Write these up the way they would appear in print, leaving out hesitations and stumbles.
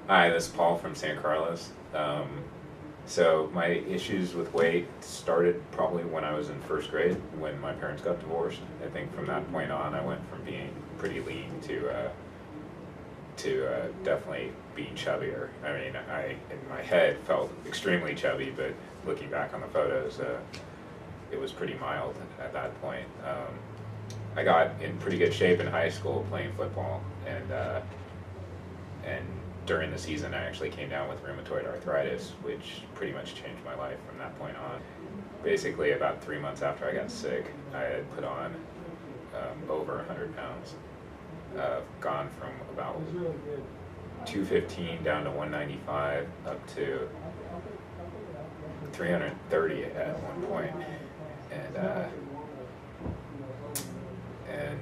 Hi, this is Paul from San Carlos. So my issues with weight started probably when I was in first grade when my parents got divorced. I think from that point on, I went from being pretty lean to definitely being chubbier. I mean, I in my head felt extremely chubby, but looking back on the photos, it was pretty mild at that point. I got in pretty good shape in high school playing football, and during the season I actually came down with rheumatoid arthritis, which pretty much changed my life from that point on. Basically, about 3 months after I got sick, I had put on over 100 pounds. Gone from about 215 down to 195 up to 330 at one point. And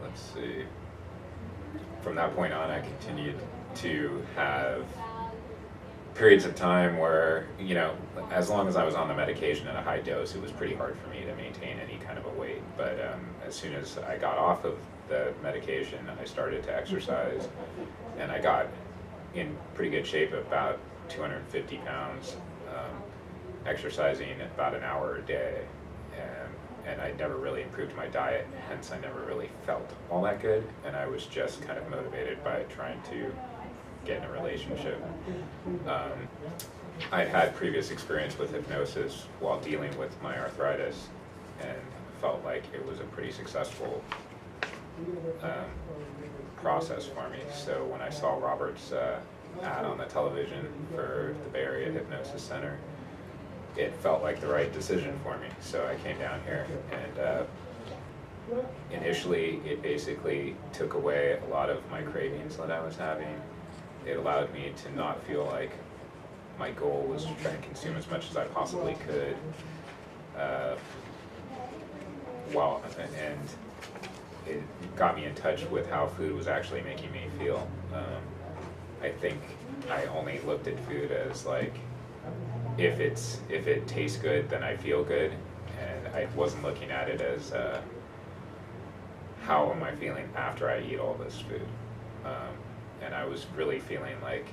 let's see, from that point on I continued to have periods of time where, as long as I was on the medication at a high dose, it was pretty hard for me to maintain any kind of a weight. But as soon as I got off of the medication, I started to exercise, and I got in pretty good shape at about 250 pounds, exercising about an hour a day. And I never really improved my diet, hence I never really felt all that good, and I was just kind of motivated by trying to get in a relationship. I'd had previous experience with hypnosis while dealing with my arthritis, and felt like it was a pretty successful process for me. So when I saw Robert's ad on the television for the Bay Area Hypnosis Center, it felt like the right decision for me. So I came down here, and initially it basically took away a lot of my cravings that I was having. It allowed me to not feel like my goal was to try and consume as much as I possibly could. And it got me in touch with how food was actually making me feel. I think I only looked at food as like, if it tastes good, then I feel good, and I wasn't looking at it as how am I feeling after I eat all this food. And I was really feeling like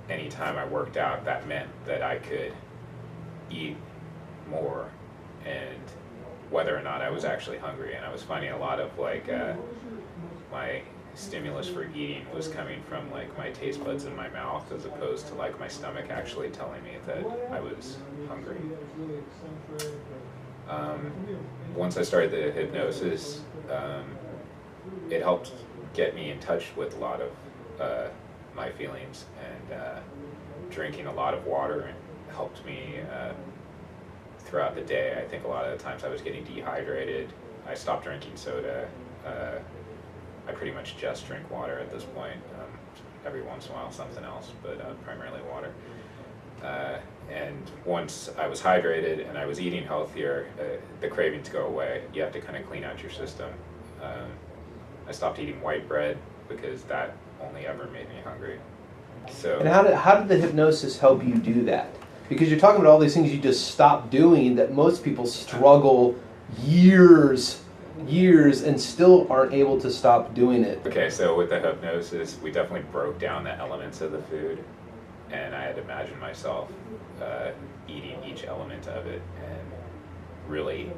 anytime I worked out, that meant that I could eat more, and whether or not I was actually hungry. And I was finding a lot of my stimulus for eating was coming from like my taste buds in my mouth, as opposed to like my stomach actually telling me that I was hungry. Once I started the hypnosis, it helped get me in touch with a lot of my feelings, and drinking a lot of water helped me throughout the day. I think a lot of the times I was getting dehydrated. I stopped drinking soda. I pretty much just drink water at this point. Every once in a while something else, but primarily water. And once I was hydrated and I was eating healthier, the cravings go away. You have to kind of clean out your system. I stopped eating white bread because that only ever made me hungry. So. And how did the hypnosis help you do that? Because you're talking about all these things you just stopped doing that most people struggle years and still aren't able to stop doing it. Okay, so with the hypnosis, we definitely broke down the elements of the food, and I had to imagine myself eating each element of it and really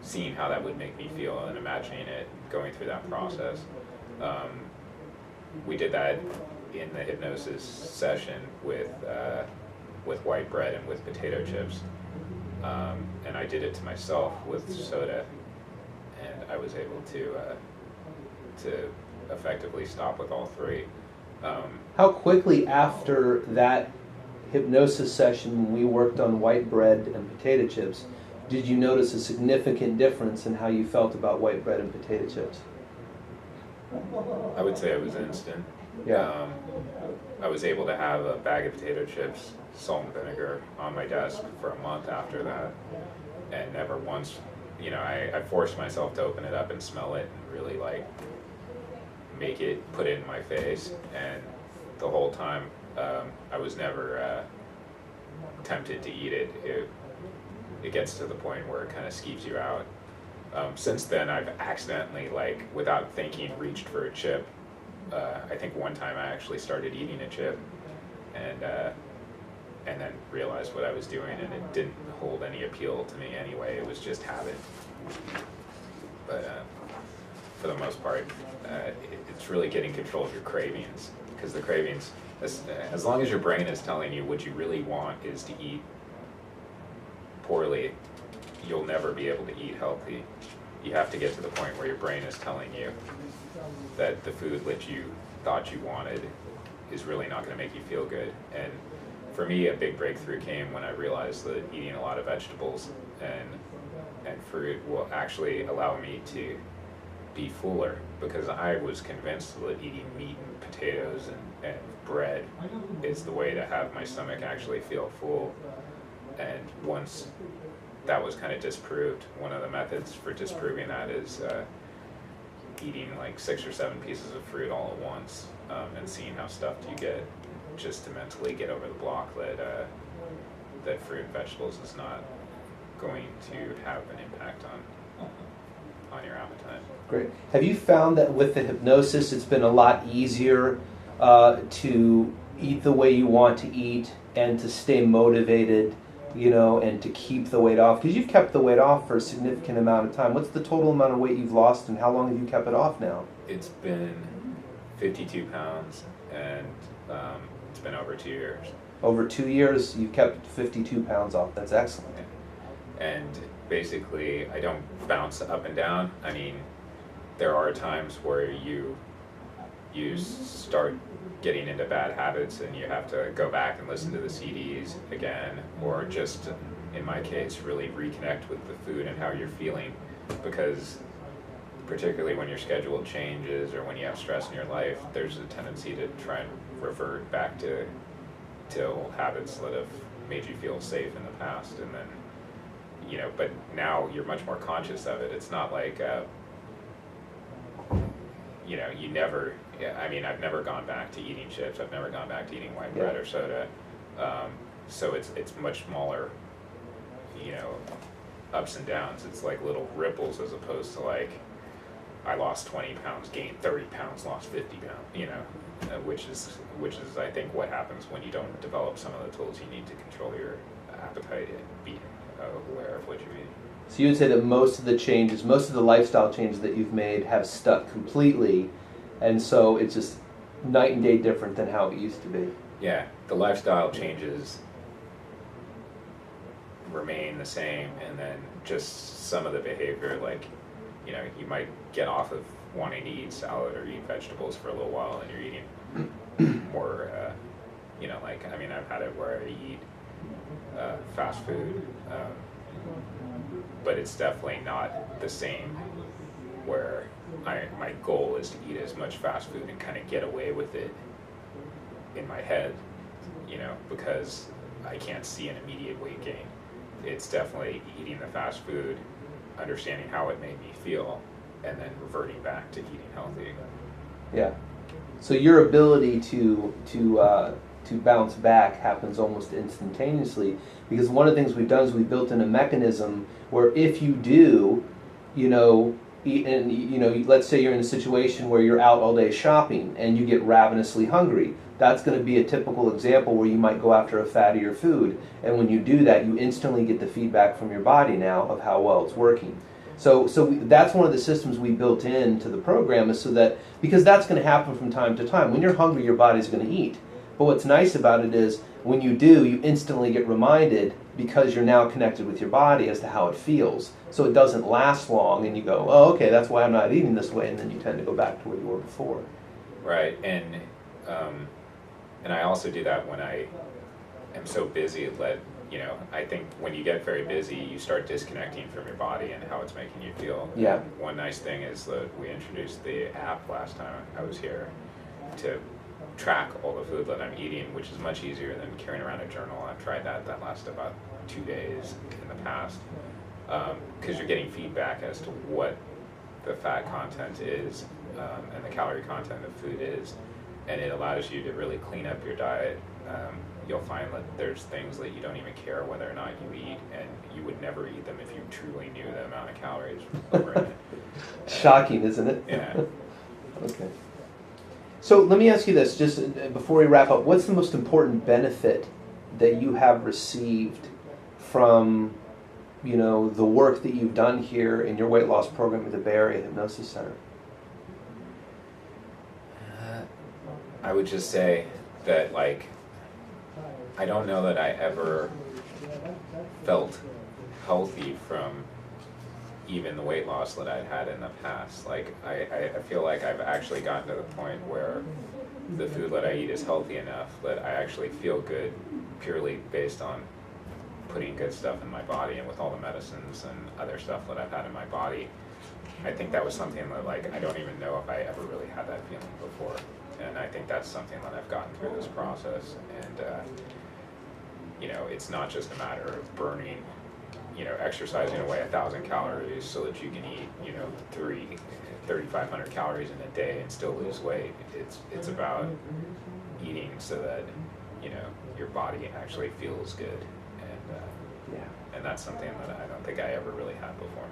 seeing how that would make me feel and imagining it going through that process. We did that in the hypnosis session with white bread and with potato chips. And I did it to myself with soda, and I was able to effectively stop with all three. How quickly after that hypnosis session, when we worked on white bread and potato chips, did you notice a significant difference in how you felt about white bread and potato chips? I would say it was instant. Yeah. I was able to have a bag of potato chips, salt and vinegar on my desk for a month after that, and never once, I forced myself to open it up and smell it and really like put it in my face, and the whole time I was never tempted to eat it. It gets to the point where it kind of skeeves you out. Since then, I've accidentally, without thinking, reached for a chip I think one time I actually started eating a chip, and then realized what I was doing, and it didn't hold any appeal to me anyway. It was just habit. But for the most part, it's really getting control of your cravings, because the cravings, as long as your brain is telling you what you really want is to eat poorly, you'll never be able to eat healthy. You have to get to the point where your brain is telling you that the food that you thought you wanted is really not going to make you feel good. And for me, a big breakthrough came when I realized that eating a lot of vegetables and fruit will actually allow me to be fuller, because I was convinced that eating meat and potatoes and bread is the way to have my stomach actually feel full. And once that was kind of disproved, one of the methods for disproving that is eating like 6 or 7 pieces of fruit all at once, and seeing how stuffed you get, just to mentally get over the block that fruit and vegetables is not going to have an impact on your appetite. Great. Have you found that with the hypnosis it's been a lot easier to eat the way you want to eat and to stay motivated, and to keep the weight off? Because you've kept the weight off for a significant amount of time. What's the total amount of weight you've lost, and how long have you kept it off now? It's been 52 pounds, and it's been over 2 years. Over 2 years, you've kept 52 pounds off. That's excellent. And basically, I don't bounce up and down. I mean, there are times where you start getting into bad habits and you have to go back and listen to the CDs again, or just, in my case, really reconnect with the food and how you're feeling, because particularly when your schedule changes or when you have stress in your life, there's a tendency to try and revert back to old habits that have made you feel safe in the past. And then, but now you're much more conscious of it. It's not like, you never, I've never gone back to eating chips. I've never gone back to eating white bread or soda. So it's much smaller, ups and downs. It's like little ripples, as opposed to like, I lost 20 pounds, gained 30 pounds, lost 50 pounds, which is I think what happens when you don't develop some of the tools you need to control your appetite and be aware of what you eat. So you would say that most of the lifestyle changes that you've made have stuck completely, and so it's just night and day different than how it used to be. Yeah, the lifestyle changes remain the same, and then just some of the behavior, like, you might get off of wanting to eat salad or eat vegetables for a little while, and you're eating more, I've had it where I eat fast food, but it's definitely not the same where my goal is to eat as much fast food and kind of get away with it in my head, because I can't see an immediate weight gain. It's definitely eating the fast food, understanding how it made me feel, and then reverting back to eating healthy. Yeah. So your ability to bounce back happens almost instantaneously, because one of the things we've done is we built in a mechanism where if you do, eat, and let's say you're in a situation where you're out all day shopping and you get ravenously hungry. That's going to be a typical example where you might go after a fattier food, and when you do that, you instantly get the feedback from your body now of how well it's working. So that's one of the systems we built into the program, is so that, because that's going to happen from time to time. When you're hungry, your body's going to eat. But what's nice about it is when you do, you instantly get reminded, because you're now connected with your body as to how it feels. So it doesn't last long, and you go, oh, okay, that's why I'm not eating this way, and then you tend to go back to where you were before. Right, and I also do that when I am so busy that, I think when you get very busy, you start disconnecting from your body and how it's making you feel. Yeah. One nice thing is that we introduced the app last time I was here to track all the food that I'm eating, which is much easier than carrying around a journal. I've tried that. That lasted about 2 days in the past, because you're getting feedback as to what the fat content is, and the calorie content of food is, and it allows you to really clean up your diet. You'll find that there's things that you don't even care whether or not you eat, and you would never eat them if you truly knew the amount of calories that were in it. Shocking, isn't it? Yeah. Okay. So let me ask you this, just before we wrap up, what's the most important benefit that you have received from, the work that you've done here in your weight loss program at the Bay Area Hypnosis Center? I would just say that, like, I don't know that I ever felt healthy from even the weight loss that I'd had in the past. Like, I feel like I've actually gotten to the point where the food that I eat is healthy enough that I actually feel good purely based on putting good stuff in my body, and with all the medicines and other stuff that I've had in my body. I think that was something that, like, I don't even know if I ever really had that feeling before. And I think that's something that I've gotten through this process. And, it's not just a matter of burning, exercising away 1,000 calories so that you can eat, 3,500 calories in a day and still lose weight. It's about eating so that, your body actually feels good. And, and that's something that I don't think I ever really had before.